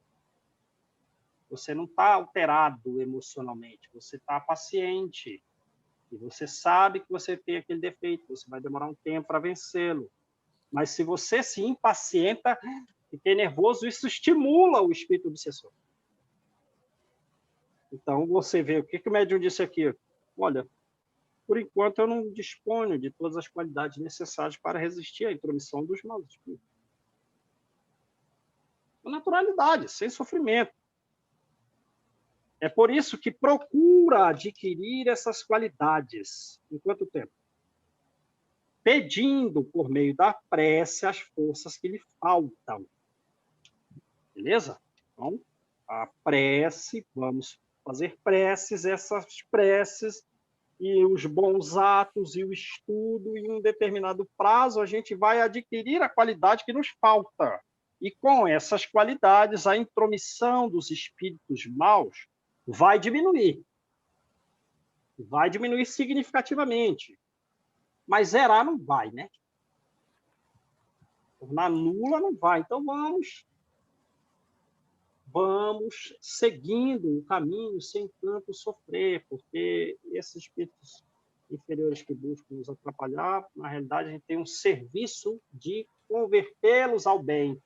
Você não está alterado emocionalmente, você está paciente. E você sabe que você tem aquele defeito, você vai demorar um tempo para vencê-lo. Mas se você se impacienta, fica nervoso, isso estimula o espírito obsessor. Então, você vê, o que o médium disse aqui? Olha, por enquanto eu não disponho de todas as qualidades necessárias para resistir à intromissão dos maus espíritos. Com naturalidade, sem sofrimento. É por isso que procura adquirir essas qualidades. Em quanto tempo? pedindo, por meio da prece, as forças que lhe faltam. Beleza? Então, a prece, vamos fazer preces, essas preces e os bons atos e o estudo, em um determinado prazo, a gente vai adquirir a qualidade que nos falta. E com essas qualidades, a intromissão dos espíritos maus vai diminuir. Vai diminuir significativamente. Mas zerar não vai, né? Tornar nula não vai. Então, vamos seguindo o caminho sem tanto sofrer, porque esses espíritos inferiores que buscam nos atrapalhar, na realidade, a gente tem um serviço de convertê-los ao bem,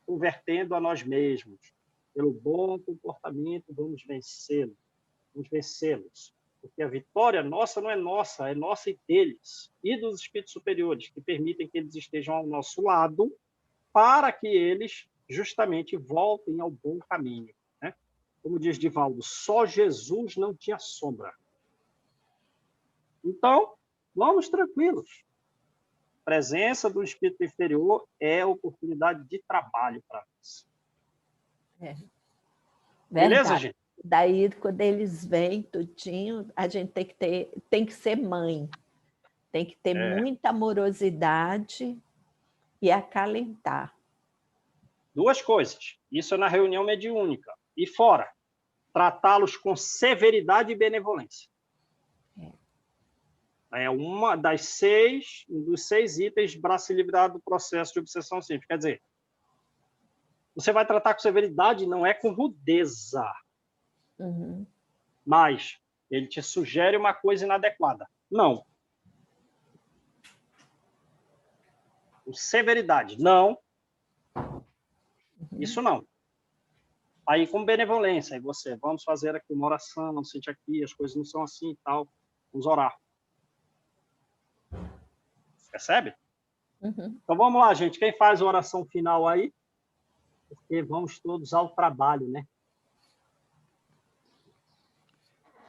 convertendo a nós mesmos. Pelo bom comportamento, vamos vencê-los. Porque a vitória nossa não é nossa, é nossa e deles, e dos espíritos superiores, que permitem que eles estejam ao nosso lado, para que eles justamente voltem ao bom caminho, né? Como diz Divaldo, só Jesus não tinha sombra. Então, vamos tranquilos. A presença do espírito inferior é oportunidade de trabalho para nós. Beleza, gente?
Daí, quando eles vêm tudinho, a gente tem que ser mãe. Tem que ter muita amorosidade e acalentar.
Duas coisas. Isso é na reunião mediúnica. E fora, tratá-los com severidade e benevolência. É uma dos 6 itens para se livrar do processo de obsessão simples. Quer dizer, você vai tratar com severidade, não é com rudeza.
Uhum.
Mas ele te sugere uma coisa inadequada. Não. Com severidade. Não. Isso não. Aí, com benevolência, aí você, vamos fazer aqui uma oração, não sente aqui, as coisas não são assim e tal, vamos orar. Percebe?
Uhum.
Então, vamos lá, gente. Quem faz a oração final aí? Porque vamos todos ao trabalho, né?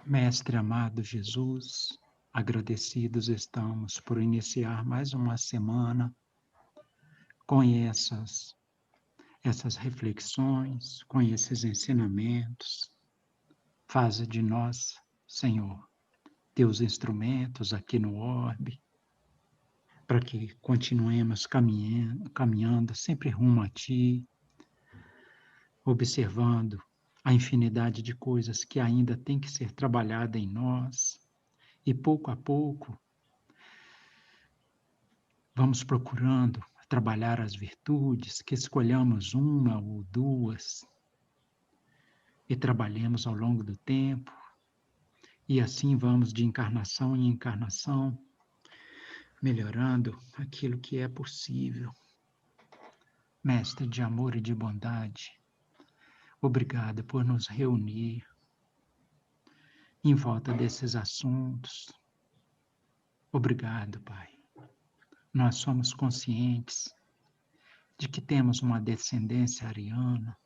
Mestre amado Jesus, agradecidos estamos por iniciar mais uma semana com essas reflexões, com esses ensinamentos. Faze de nós, Senhor, teus instrumentos aqui no orbe, para que continuemos caminhando sempre rumo a Ti, observando a infinidade de coisas que ainda tem que ser trabalhada em nós, e pouco a pouco vamos procurando trabalhar as virtudes, que escolhamos uma ou duas e trabalhemos ao longo do tempo, e assim vamos de encarnação em encarnação, melhorando aquilo que é possível. Mestre de amor e de bondade, obrigado por nos reunir em volta desses assuntos. Obrigado, Pai. Nós somos conscientes de que temos uma descendência ariana,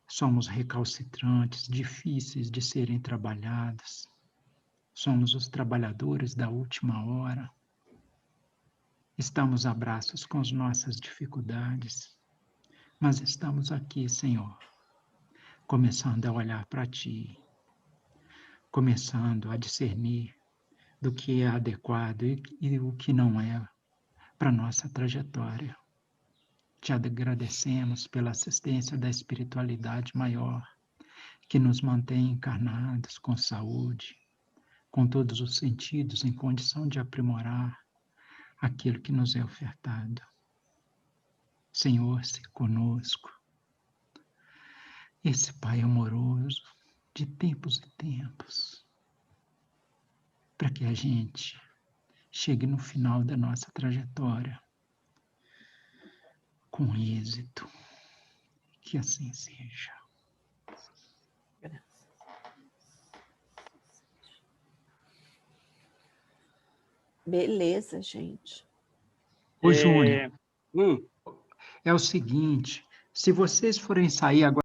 somos recalcitrantes, difíceis de serem trabalhados, somos os trabalhadores da última hora, estamos a braços com as nossas dificuldades, mas estamos aqui, Senhor, começando a olhar para Ti, começando a discernir do que é adequado e o que não é para a nossa trajetória. Te agradecemos pela assistência da espiritualidade maior, que nos mantém encarnados com saúde, com todos os sentidos em condição de aprimorar aquilo que nos é ofertado. Senhor, se conosco, esse Pai amoroso de tempos e tempos, para que a gente chegue no final da nossa trajetória com êxito. Que assim seja.
Beleza, gente.
Ô, Júnior, é o seguinte, se vocês forem sair agora